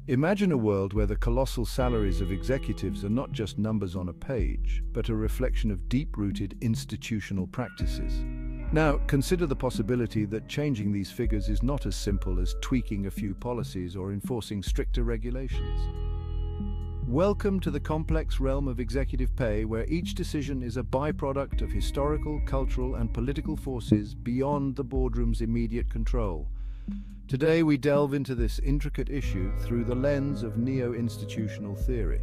Imagine a world where the colossal salaries of executives are not just numbers on a page, but a reflection of deep-rooted institutional practices. Now, consider the possibility that changing these figures is not as simple as tweaking a few policies or enforcing stricter regulations. Welcome to the complex realm of executive pay, where each decision is a byproduct of historical, cultural, and political forces beyond the boardroom's immediate control. Today we delve into this intricate issue through the lens of neo-institutional theory,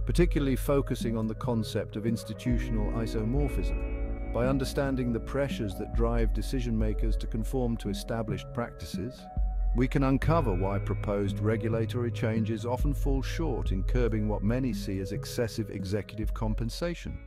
particularly focusing on the concept of institutional isomorphism. By understanding the pressures that drive decision-makers to conform to established practices, we can uncover why proposed regulatory changes often fall short in curbing what many see as excessive executive compensation.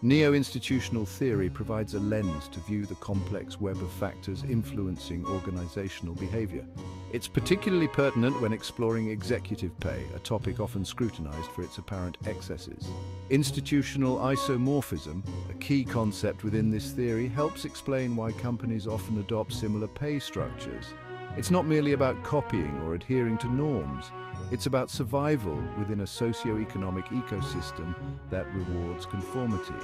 Neo-institutional theory provides a lens to view the complex web of factors influencing organizational behavior. It's particularly pertinent when exploring executive pay, a topic often scrutinized for its apparent excesses. Institutional isomorphism, a key concept within this theory, helps explain why companies often adopt similar pay structures. It's not merely about copying or adhering to norms. It's about survival within a socio-economic ecosystem that rewards conformity.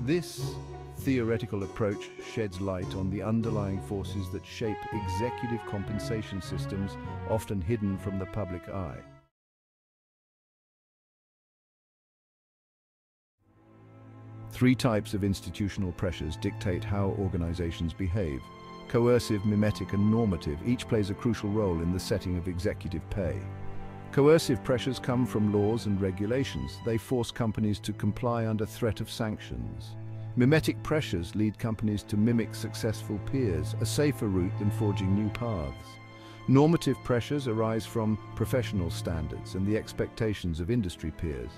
This theoretical approach sheds light on the underlying forces that shape executive compensation systems, often hidden from the public eye. Three types of institutional pressures dictate how organizations behave: coercive, mimetic, and normative. Each plays a crucial role in the setting of executive pay. Coercive pressures come from laws and regulations. They force companies to comply under threat of sanctions. Mimetic pressures lead companies to mimic successful peers, a safer route than forging new paths. Normative pressures arise from professional standards and the expectations of industry peers.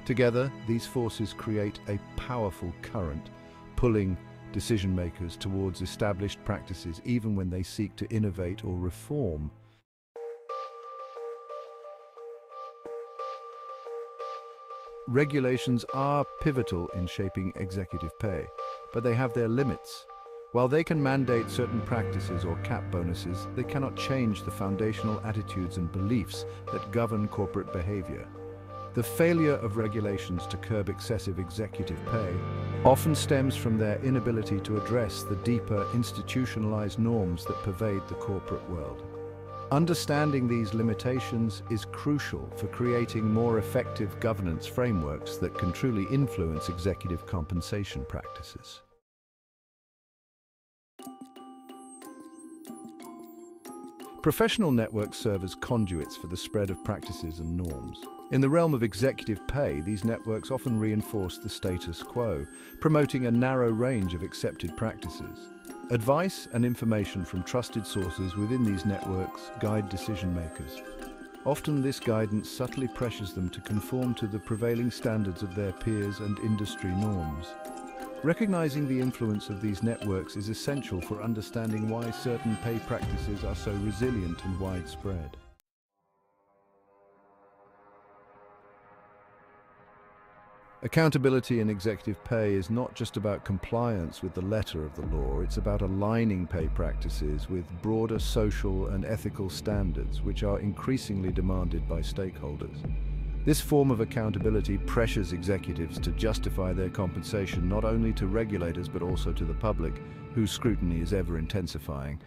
Together, these forces create a powerful current, pulling decision-makers towards established practices even when they seek to innovate or reform. Regulations are pivotal in shaping executive pay, but they have their limits. While they can mandate certain practices or cap bonuses, they cannot change the foundational attitudes and beliefs that govern corporate behavior. The failure of regulations to curb excessive executive pay often stems from their inability to address the deeper institutionalized norms that pervade the corporate world. Understanding these limitations is crucial for creating more effective governance frameworks that can truly influence executive compensation practices. Professional networks serve as conduits for the spread of practices and norms. In the realm of executive pay, these networks often reinforce the status quo, promoting a narrow range of accepted practices. Advice and information from trusted sources within these networks guide decision-makers. Often this guidance subtly pressures them to conform to the prevailing standards of their peers and industry norms. Recognizing the influence of these networks is essential for understanding why certain pay practices are so resilient and widespread. Accountability in executive pay is not just about compliance with the letter of the law, it's about aligning pay practices with broader social and ethical standards which are increasingly demanded by stakeholders. This form of accountability pressures executives to justify their compensation not only to regulators but also to the public, whose scrutiny is ever intensifying.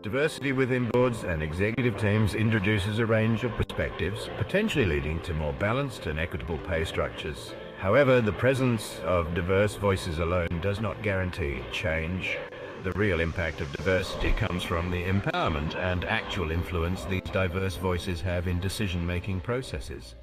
Diversity within boards and executive teams introduces a range of perspectives, potentially leading to more balanced and equitable pay structures. However, the presence of diverse voices alone does not guarantee change. The real impact of diversity comes from the empowerment and actual influence these diverse voices have in decision-making processes.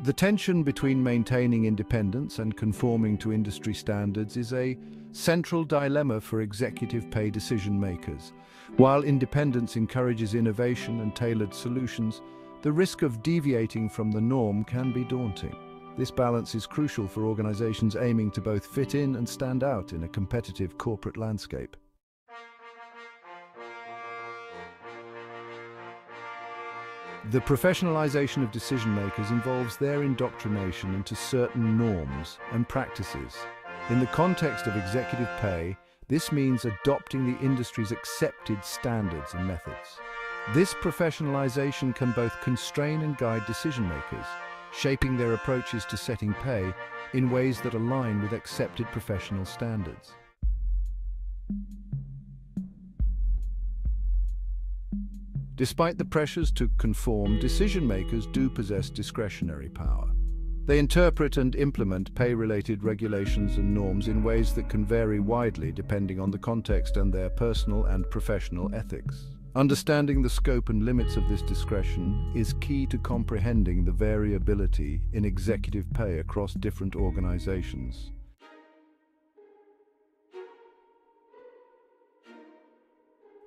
The tension between maintaining independence and conforming to industry standards is a central dilemma for executive pay decision-makers. While independence encourages innovation and tailored solutions, the risk of deviating from the norm can be daunting. This balance is crucial for organizations aiming to both fit in and stand out in a competitive corporate landscape. The professionalization of decision-makers involves their indoctrination into certain norms and practices. In the context of executive pay, this means adopting the industry's accepted standards and methods. This professionalization can both constrain and guide decision-makers, shaping their approaches to setting pay in ways that align with accepted professional standards. Despite the pressures to conform, decision-makers do possess discretionary power. They interpret and implement pay-related regulations and norms in ways that can vary widely depending on the context and their personal and professional ethics. Understanding the scope and limits of this discretion is key to comprehending the variability in executive pay across different organizations.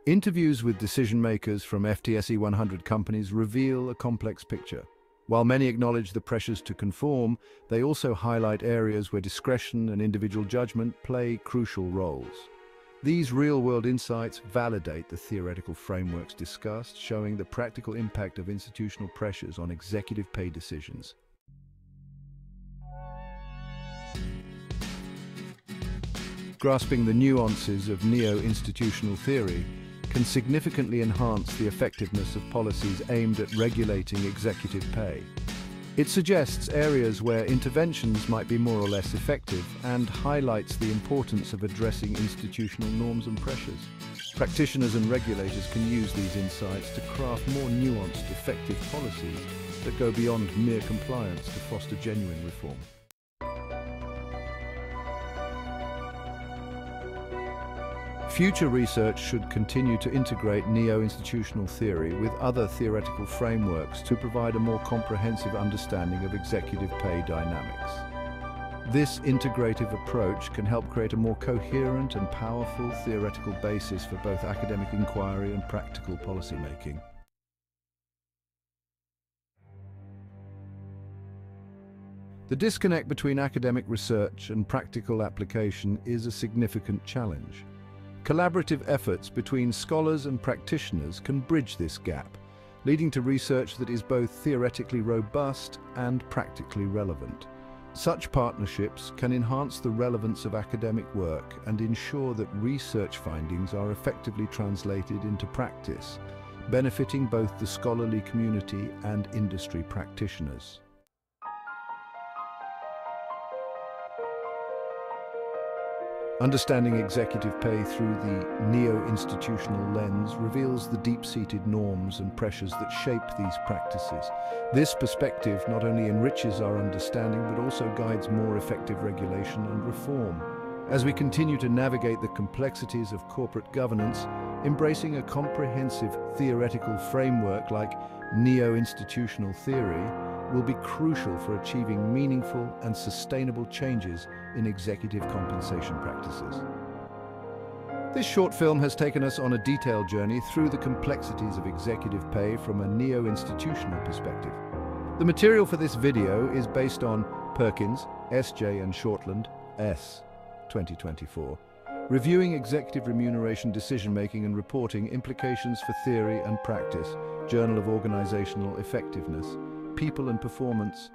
Interviews with decision-makers from FTSE 100 companies reveal a complex picture. While many acknowledge the pressures to conform, they also highlight areas where discretion and individual judgment play crucial roles. These real-world insights validate the theoretical frameworks discussed, showing the practical impact of institutional pressures on executive pay decisions. Grasping the nuances of neo-institutional theory can significantly enhance the effectiveness of policies aimed at regulating executive pay. It suggests areas where interventions might be more or less effective and highlights the importance of addressing institutional norms and pressures. Practitioners and regulators can use these insights to craft more nuanced, effective policies that go beyond mere compliance to foster genuine reform. Future research should continue to integrate neo-institutional theory with other theoretical frameworks to provide a more comprehensive understanding of executive pay dynamics. This integrative approach can help create a more coherent and powerful theoretical basis for both academic inquiry and practical policymaking. The disconnect between academic research and practical application is a significant challenge. Collaborative efforts between scholars and practitioners can bridge this gap, leading to research that is both theoretically robust and practically relevant. Such partnerships can enhance the relevance of academic work and ensure that research findings are effectively translated into practice, benefiting both the scholarly community and industry practitioners. Understanding executive pay through the neo-institutional lens reveals the deep-seated norms and pressures that shape these practices. This perspective not only enriches our understanding but also guides more effective regulation and reform. As we continue to navigate the complexities of corporate governance, embracing a comprehensive theoretical framework like neo-institutional theory will be crucial for achieving meaningful and sustainable changes in executive compensation practices. This short film has taken us on a detailed journey through the complexities of executive pay from a neo-institutional perspective. The material for this video is based on Perkins, S.J. and Shortland, S. 2024. Reviewing Executive Remuneration Decision-Making and Reporting Implications for Theory and Practice, Journal of Organizational Effectiveness, People and Performance,